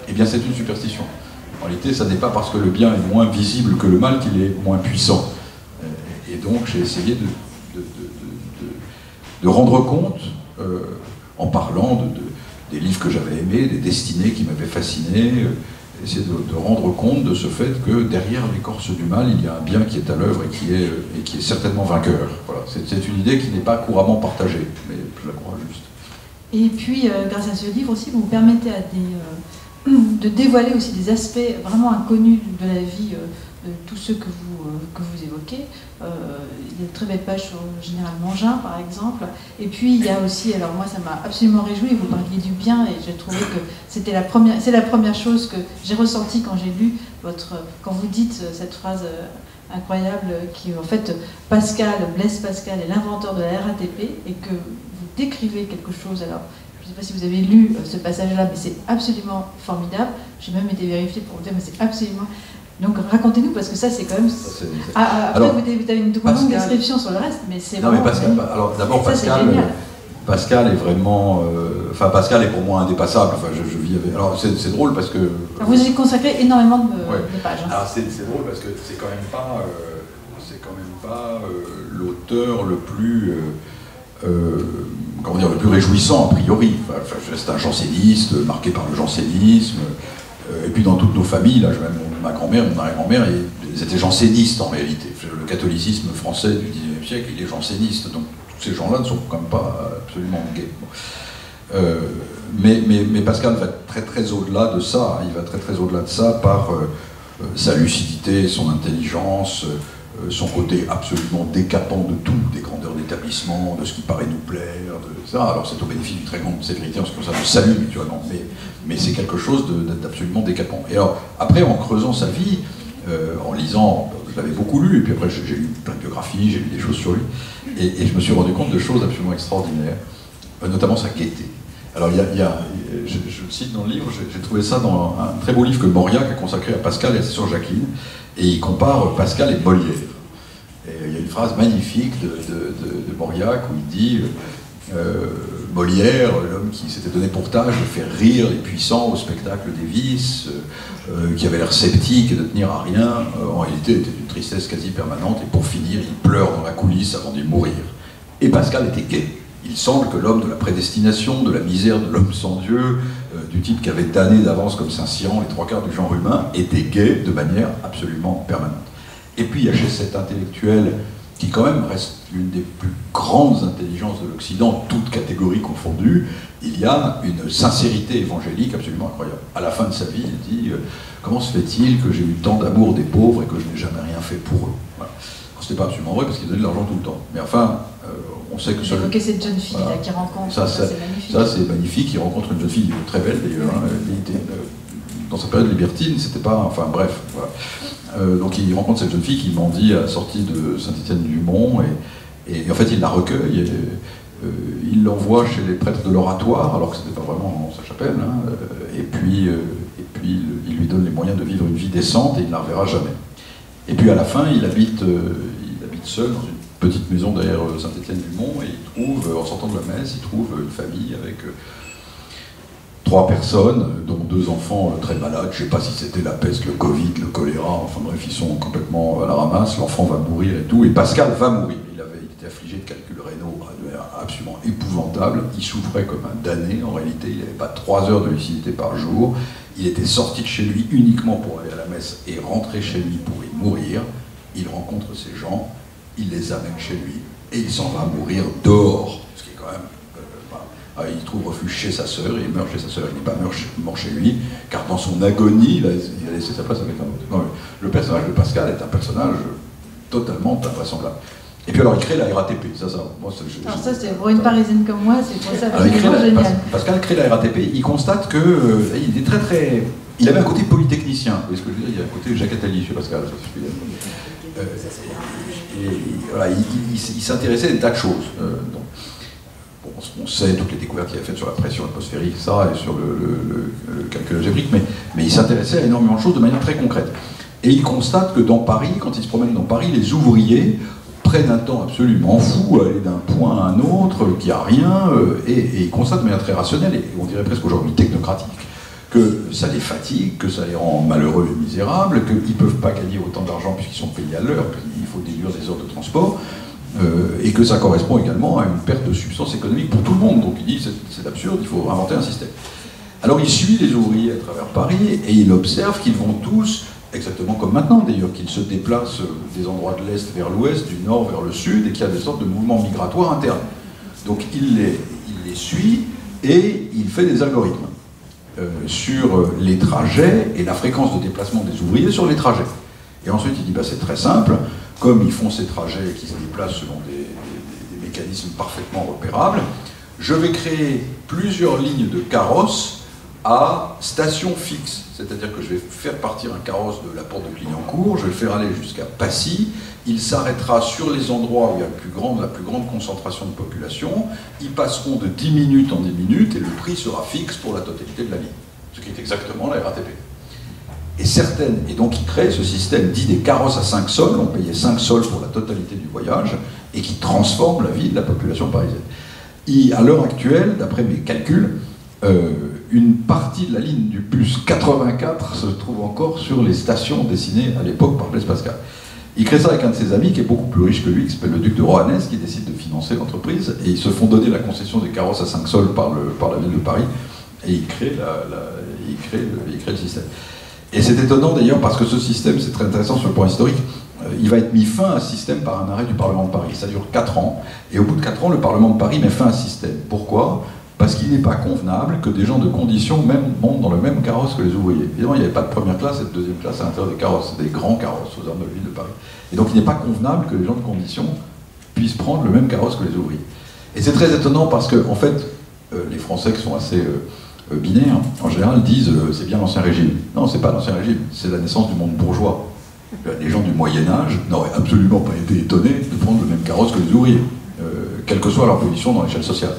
Eh bien c'est une superstition. En réalité, ça n'est pas parce que le bien est moins visible que le mal qu'il est moins puissant. Et donc j'ai essayé de rendre compte, en parlant des livres que j'avais aimés, des destinées qui m'avaient fasciné, essayer de rendre compte de ce fait que derrière l'écorce du mal, il y a un bien qui est à l'œuvre et qui est certainement vainqueur. Voilà. C'est une idée qui n'est pas couramment partagée, mais je la crois juste.
Et puis, grâce à ce livre aussi, vous permettez de dévoiler aussi des aspects vraiment inconnus de la vie de tous ceux que vous évoquez. Il y a de très belles pages sur le général Mangin, par exemple. Et puis, il y a aussi, alors moi, ça m'a absolument réjoui, vous parliez du bien, et j'ai trouvé que c'est la première chose que j'ai ressentie quand j'ai lu quand vous dites cette phrase incroyable qui, en fait, Blaise Pascal est l'inventeur de la RATP, et que vous décrivez quelque chose, alors, je ne sais pas si vous avez lu ce passage-là, mais c'est absolument formidable. J'ai même été vérifiée pour vous dire, mais c'est absolument... Donc racontez-nous, parce que ça c'est quand même... Après alors, vous avez une longue description sur le reste, mais c'est vraiment...
Non mais Pascal, alors d'abord Pascal est vraiment... Enfin Pascal est pour moi indépassable, enfin je vis avec... Alors c'est drôle parce que...
Alors, vous avez consacré énormément de pages. Hein.
Alors c'est drôle parce que c'est quand même pas l'auteur le plus... comment dire, le plus réjouissant a priori. Enfin, c'est un janséniste, marqué par le jansénisme, Et puis dans toutes nos familles, là, ma grand-mère, mon arrière-grand-mère, ils étaient jansénistes en réalité. Le catholicisme français du XIXe siècle, il est janséniste, donc tous ces gens-là ne sont quand même pas absolument gays. Mais Pascal va très très au-delà de ça, il va très très au-delà de ça par sa lucidité, son intelligence, son côté absolument décapant de tout, des grandeurs d'établissement, de ce qui paraît nous plaire, de ça. Alors c'est au bénéfice d'une très grande sévérité en ce qui concerne le salut, naturellement, mais c'est quelque chose d'absolument décapant. Et alors, après, en creusant sa vie, en lisant, je l'avais beaucoup lu, et puis après j'ai lu plein de biographies, j'ai lu des choses sur lui, et je me suis rendu compte de choses absolument extraordinaires, notamment sa gaieté. Alors, je le cite dans le livre, j'ai trouvé ça dans un très beau livre que Mauriac a consacré à Pascal et à sa sœur Jacqueline, et il compare Pascal et Molière. Et il y a une phrase magnifique de Mauriac où il dit Molière, l'homme qui s'était donné pour tâche de faire rire les puissants au spectacle des vices, qui avait l'air sceptique et de tenir à rien, en réalité était d'une tristesse quasi permanente, et pour finir, il pleure dans la coulisse avant d'y mourir. Et Pascal était gai. Il semble que l'homme de la prédestination, de la misère de l'homme sans Dieu, du type qui avait damné d'avance comme Saint-Cyran les trois quarts du genre humain, était gai de manière absolument permanente. Et puis il y a chez cet intellectuel, qui quand même reste l'une des plus grandes intelligences de l'Occident, toutes catégories confondues, il y a une sincérité évangélique absolument incroyable. À la fin de sa vie, il dit « Comment se fait-il que j'ai eu tant d'amour des pauvres et que je n'ai jamais rien fait pour eux ?» Voilà. C'était pas absolument vrai parce qu'il donnait de l'argent tout le temps. Mais enfin, on sait que...
Évoquer cette jeune fille voilà, qui rencontre,
ça c'est magnifique. Ça c'est magnifique, il rencontre une jeune fille très belle d'ailleurs. Oui. Dans sa période libertine, c'était pas... Enfin bref, voilà. Donc il rencontre cette jeune fille qui mendie à la sortie de Saint-Étienne-du-Mont et en fait il la recueille et il l'envoie chez les prêtres de l'oratoire alors que c'était pas vraiment sa chapelle et puis il lui donne les moyens de vivre une vie décente et il ne la reverra jamais. Et puis à la fin il habite seul dans une petite maison derrière Saint-Étienne-du-Mont et il trouve, en sortant de la messe, il trouve une famille avec 3 personnes, dont 2 enfants très malades, je ne sais pas si c'était la peste, le Covid, le choléra, enfin bref, ils sont complètement à la ramasse, l'enfant va mourir et tout, et Pascal va mourir. Il était affligé de calculs rénaux absolument épouvantables, il souffrait comme un damné, en réalité, il n'avait pas 3 heures de lucidité par jour, il était sorti de chez lui uniquement pour aller à la messe et rentrer chez lui pour y mourir, il rencontre ces gens, il les amène chez lui, et il s'en va mourir dehors, ce qui est quand même... il trouve refuge chez sa sœur, et il meurt chez sa sœur, il n'est pas mort chez lui, car dans son agonie, il a laissé sa place avec un autre. Non, le personnage de Pascal est un personnage totalement invraisemblable. Et puis alors il crée la RATP, moi,
alors ça c'est pour une Parisienne comme moi, c'est pour ça absolument génial.
Pascal crée la RATP, il constate que il est très... Il avait un côté polytechnicien, vous voyez ce que je veux dire, il y a un côté Jacques Attali chez Pascal, ça si je puis dire. Et voilà, il s'intéressait à des tas de choses. On sait toutes les découvertes qu'il a faites sur la pression atmosphérique, ça, et sur le calcul algébrique, mais il s'intéressait à énormément de choses de manière très concrète. Et il constate que dans Paris, quand il se promène dans Paris, les ouvriers prennent un temps absolument fou à aller d'un point à un autre, qu'il n'y a rien, et il constate de manière très rationnelle, et on dirait presque aujourd'hui technocratique, que ça les fatigue, que ça les rend malheureux et misérables, qu'ils ne peuvent pas gagner autant d'argent puisqu'ils sont payés à l'heure, il faut déduire des heures de transport, et que ça correspond également à une perte de substance économique pour tout le monde. Donc il dit c'est absurde, il faut inventer un système. Alors il suit les ouvriers à travers Paris et il observe qu'ils vont tous, exactement comme maintenant d'ailleurs, qu'ils se déplacent des endroits de l'Est vers l'Ouest, du Nord vers le Sud, et qu'il y a des sortes de mouvements migratoires internes. Donc il les suit et il fait des algorithmes sur les trajets et la fréquence de déplacement des ouvriers sur les trajets. Et ensuite il dit c'est très simple, comme ils font ces trajets et qu'ils se déplacent selon des mécanismes parfaitement repérables, je vais créer plusieurs lignes de carrosses à station fixe. C'est-à-dire que je vais faire partir un carrosse de la porte de Clignancourt, je vais le faire aller jusqu'à Passy, il s'arrêtera sur les endroits où il y a la plus grande concentration de population, ils passeront de 10 minutes en 10 minutes et le prix sera fixe pour la totalité de la ligne. Ce qui est exactement la RATP. Et donc il crée ce système dit des carrosses à 5 sols, on payait 5 sols pour la totalité du voyage, et qui transforme la vie de la population parisienne. À l'heure actuelle, d'après mes calculs, une partie de la ligne du bus 84 se trouve encore sur les stations dessinées à l'époque par Blaise Pascal. Il crée ça avec un de ses amis qui est beaucoup plus riche que lui, qui s'appelle le duc de Rohanès, qui décide de financer l'entreprise, et ils se font donner la concession des carrosses à 5 sols par la ville de Paris, et il crée il crée le système. Et c'est étonnant d'ailleurs parce que ce système, c'est très intéressant sur le plan historique, il va être mis fin à ce système par un arrêt du Parlement de Paris. Ça dure 4 ans, et au bout de 4 ans, le Parlement de Paris met fin à ce système. Pourquoi ? Parce qu'il n'est pas convenable que des gens de condition même montent dans le même carrosse que les ouvriers. Évidemment, il n'y avait pas de première classe et de deuxième classe à l'intérieur des carrosses, des grands carrosses aux armes de ville de Paris. Et donc il n'est pas convenable que les gens de condition puissent prendre le même carrosse que les ouvriers. Et c'est très étonnant parce que, en fait, les Français qui sont assez binaires, en général, disent c'est bien l'Ancien Régime. Non, c'est pas l'Ancien Régime, c'est la naissance du monde bourgeois. Les gens du Moyen-Âge n'auraient absolument pas été étonnés de prendre le même carrosse que les ouvriers, quelle que soit leur position dans l'échelle sociale.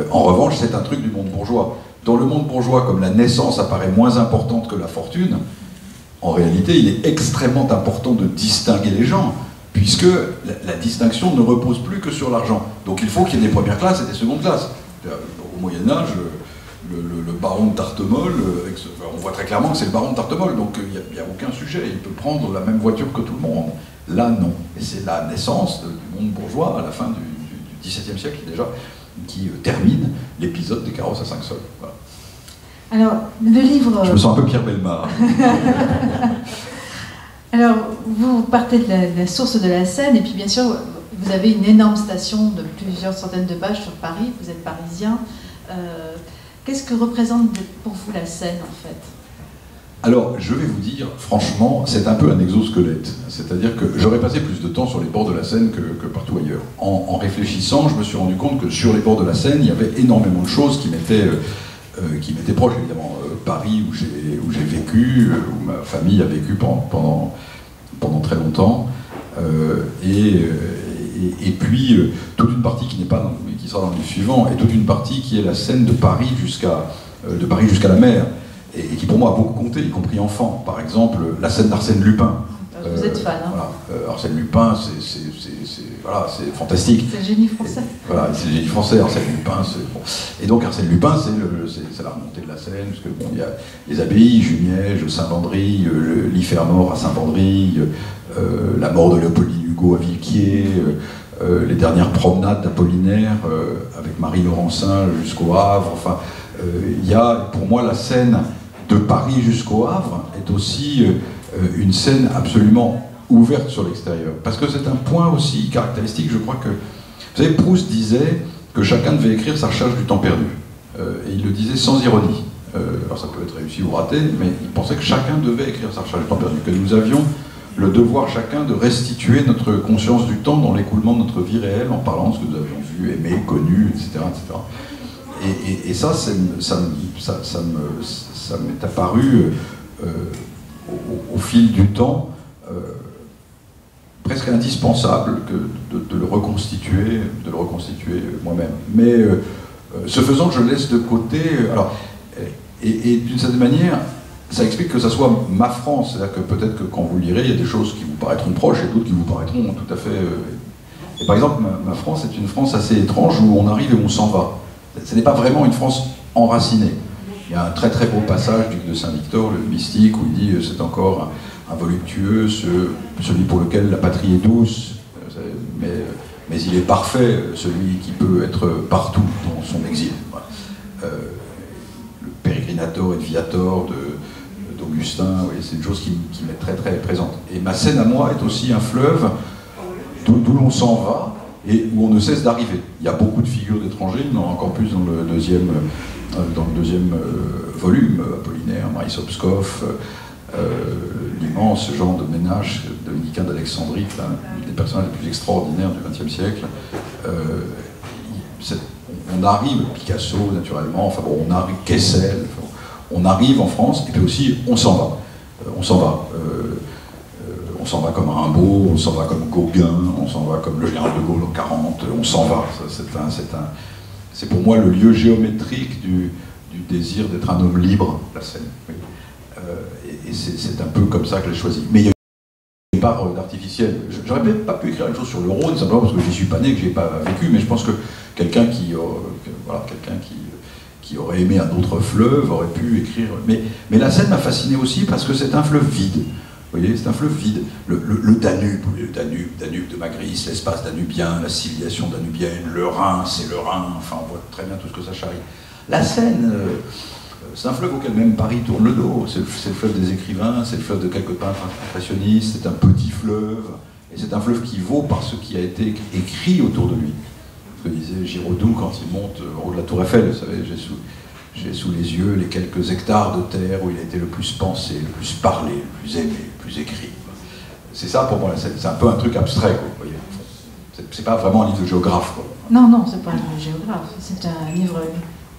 En revanche, c'est un truc du monde bourgeois. Dans le monde bourgeois, comme la naissance apparaît moins importante que la fortune, en réalité, il est extrêmement important de distinguer les gens, puisque la distinction ne repose plus que sur l'argent. Donc il faut qu'il y ait des premières classes et des secondes classes. Au Moyen-Âge, le baron de Tartemol, on voit très clairement que c'est le baron de Tartemol, donc il n'y a aucun sujet, il peut prendre la même voiture que tout le monde. Là, non. Et c'est la naissance du monde bourgeois à la fin du XVIIe siècle déjà, qui termine l'épisode des carrosses à 5 sols. Voilà.
Alors, le livre...
Je me sens un peu Pierre Bellemare.
Alors, vous partez de la source de la Seine, et puis bien sûr, vous avez une énorme station de plusieurs centaines de pages sur Paris, vous êtes parisien. Qu'est-ce que représente pour vous la Seine, en fait ?
Alors, je vais vous dire, franchement, c'est un peu un exosquelette. C'est-à-dire que j'aurais passé plus de temps sur les bords de la Seine que partout ailleurs. En réfléchissant, je me suis rendu compte que sur les bords de la Seine, il y avait énormément de choses qui m'étaient proches, évidemment. Paris, où j'ai vécu, où ma famille a vécu pendant très longtemps. Et puis, toute une partie qui n'est pas qui sera dans le livre suivant, et toute une partie qui est la Seine de Paris jusqu'à la mer. Et qui pour moi a beaucoup compté, y compris enfant. Par exemple, la scène d'Arsène Lupin.
Vous êtes fan, hein.
Voilà. Arsène Lupin, c'est fantastique.
C'est le génie français.
Voilà, c'est le génie français, Arsène Lupin. Bon. Et donc Arsène Lupin, c'est la remontée de la Seine, parce que bon, il y a les abbayes, Jumièges, Saint-Vendry, l'Ifermort à Saint-Vendry, la mort de Léopoldine Hugo à Villequier, les dernières promenades d'Apollinaire avec Marie Laurencin jusqu'au Havre. Enfin, il y a pour moi la Seine de Paris jusqu'au Havre est aussi une scène absolument ouverte sur l'extérieur. Parce que c'est un point aussi caractéristique, je crois que... Vous savez, Proust disait que chacun devait écrire sa recherche du temps perdu. Et il le disait sans ironie. Alors ça peut être réussi ou raté, mais il pensait que chacun devait écrire sa recherche du temps perdu, que nous avions le devoir chacun de restituer notre conscience du temps dans l'écoulement de notre vie réelle en parlant de ce que nous avions vu, aimé, connu, etc. etc. Et ça m'est apparu au fil du temps presque indispensable de le reconstituer moi-même. Mais ce faisant, je laisse de côté... Alors, et d'une certaine manière, ça explique que ça soit ma France. C'est-à-dire que peut-être que quand vous lirez, il y a des choses qui vous paraîtront proches et d'autres qui vous paraîtront tout à fait... Et par exemple, ma France est une France assez étrange où on arrive et on s'en va. Ce n'est pas vraiment une France enracinée. Il y a un très très beau passage du de Saint-Victor, le mystique, où il dit c'est encore un voluptueux, celui pour lequel la patrie est douce, mais il est parfait, celui qui peut être partout dans son exil. Voilà. Le Peregrinator et le Viator d'Augustin, oui, c'est une chose qui m'est très très présente. Et ma Seine à moi est aussi un fleuve d'où l'on s'en va, et où on ne cesse d'arriver. Il y a beaucoup de figures d'étrangers, mais encore plus dans le deuxième volume, Apollinaire, Marie Sopskov, l'immense Jean de Ménage, dominicain d'Alexandrie, un des personnages les plus extraordinaires du XXe siècle. On arrive, Picasso naturellement, enfin bon, on arrive, Kessel, on arrive en France, et puis aussi on s'en va. On s'en va. On s'en va comme Rimbaud, on s'en va comme Gauguin, on s'en va comme le général de Gaulle en 40, on s'en va. C'est pour moi le lieu géométrique du désir d'être un homme libre, la Seine. Oui. Et c'est un peu comme ça que j'ai choisi. Mais il y a une part d'artificiel. J'aurais même pas pu écrire une chose sur le Rhône, simplement parce que j'y suis pas né, que j'ai pas vécu, mais je pense que quelqu'un qui aurait aimé un autre fleuve aurait pu écrire. Mais la Seine m'a fasciné aussi parce que c'est un fleuve vide. Vous voyez, c'est un fleuve vide. Le Danube de Magritte, l'espace danubien, la civilisation danubienne, le Rhin, c'est le Rhin, enfin on voit très bien tout ce que ça charrie. La Seine, C'est un fleuve auquel même Paris tourne le dos. C'est le fleuve des écrivains, c'est le fleuve de quelques peintres impressionnistes, c'est un petit fleuve, et c'est un fleuve qui vaut par ce qui a été écrit autour de lui. Ce que disait Giraudoux quand il monte au haut de la Tour Eiffel, vous savez, j'ai sous les yeux les quelques hectares de terre où il a été le plus pensé, le plus parlé, le plus aimé, le plus écrit. C'est ça pour moi, c'est un peu un truc abstrait, quoi, vous voyez. C'est pas vraiment un livre de géographe, quoi.
Non, non, c'est pas un livre de géographe, c'est un livre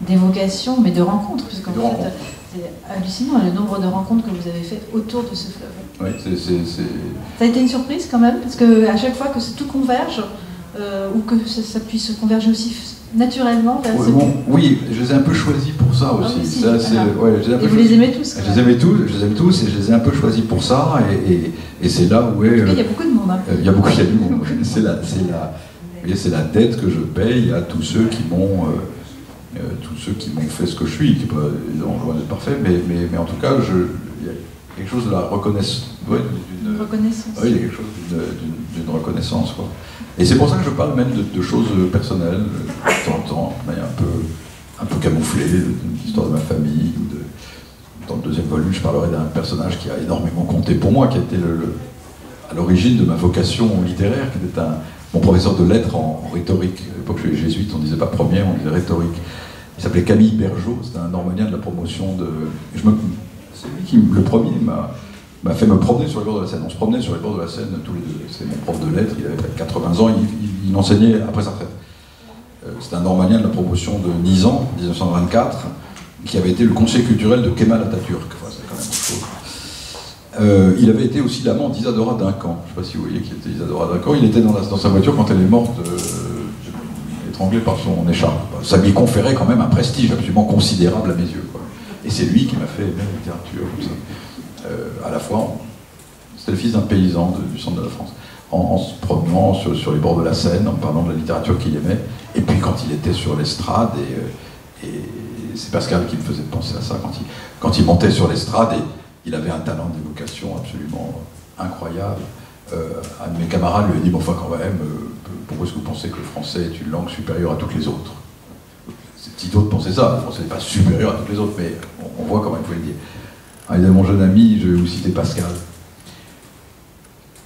d'évocation, mais de rencontres, puisqu'en fait, c'est hallucinant le nombre de rencontres que vous avez faites autour de ce fleuve.
Oui,
Ça a été une surprise quand même, parce qu'à chaque fois que tout converge, ou que ça puisse converger aussi naturellement vers ce but.
Oui, je les ai un peu choisis pour ça aussi.
Et vous les aimez tous?
Je les aime tous et je les ai un peu choisis pour ça, et c'est là où est...
Il y a beaucoup de monde. Hein.
Il y a du monde. C'est la dette que je paye à tous ceux qui m'ont fait ce que je suis, qui n'est pas loin d'être parfait, mais en tout cas, il y a quelque chose de la reconnaissance.
Une reconnaissance.
Oui, il y a quelque chose d'une reconnaissance, quoi. Et c'est pour ça que je parle même de choses personnelles, de temps en temps, de manière un peu camouflée, de l'histoire de ma famille. Dans le deuxième volume, je parlerai d'un personnage qui a énormément compté pour moi, qui a été à l'origine de ma vocation littéraire, qui était mon professeur de lettres en rhétorique. À l'époque, je suis jésuite, on ne disait pas premier, on disait rhétorique. Il s'appelait Camille Bergeau, c'était un Normandien de la promotion de... C'est lui qui, le premier, m'a fait me promener sur les bords de la Seine. On se promenait sur les bords de la Seine tous les deux. C'était mon prof de lettres, il avait 80 ans, il enseignait après sa retraite. C'était un Normandien de la promotion de Nizan, 1924, qui avait été le conseiller culturel de Kemal Atatürk. Enfin, c'est quand même autre chose. Il avait été aussi l'amant d'Isadora Duncan. Je ne sais pas si vous voyez qui était Isadora Duncan. Il était dans sa voiture quand elle est morte, étranglée par son écharpe. Ça lui conférait quand même un prestige absolument considérable à mes yeux, quoi. Et c'est lui qui m'a fait aimer la littérature, comme ça. À la fois, c'était le fils d'un paysan du centre de la France, en se promenant sur les bords de la Seine, en parlant de la littérature qu'il aimait, et puis quand il était sur l'estrade, et c'est Pascal qui me faisait penser à ça, quand il montait sur l'estrade, et il avait un talent d'évocation absolument incroyable. Un de mes camarades lui a dit, bon, enfin quand même, pourquoi est-ce que vous pensez que le français est une langue supérieure à toutes les autres? Ces petits autres pensaient ça, le français n'est pas supérieur à toutes les autres, mais on voit comment il faut le dire. Il disait, mon jeune ami, je vais vous citer Pascal.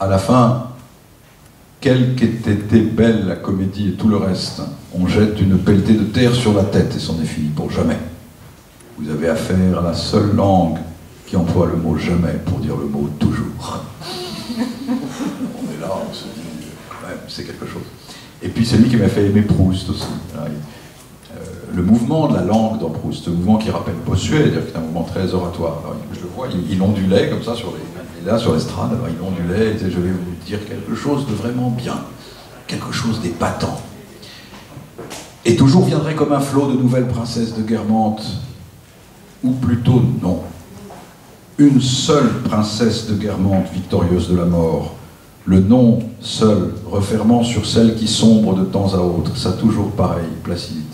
À la fin, quelle qu'était belle la comédie et tout le reste, on jette une pelletée de terre sur la tête et c'en est fini pour jamais. Vous avez affaire à la seule langue qui emploie le mot jamais pour dire le mot toujours. On est là, on se dit, quand même, c'est quelque chose. Et puis c'est lui qui m'a fait aimer Proust aussi. Le mouvement de la langue dans Proust, ce mouvement qui rappelle Bossuet, c'est-à-dire que c'est un mouvement très oratoire. Alors, je le vois, il ondulait comme ça sur l'estrade, alors il ondulait, il disait, je vais vous dire quelque chose de vraiment bien, quelque chose d'épatant. Et toujours viendrait comme un flot de nouvelles princesses de Guermantes, ou plutôt non, une seule princesse de Guermantes victorieuse de la mort, le nom seul refermant sur celle qui sombre de temps à autre, sa toujours pareille placidité.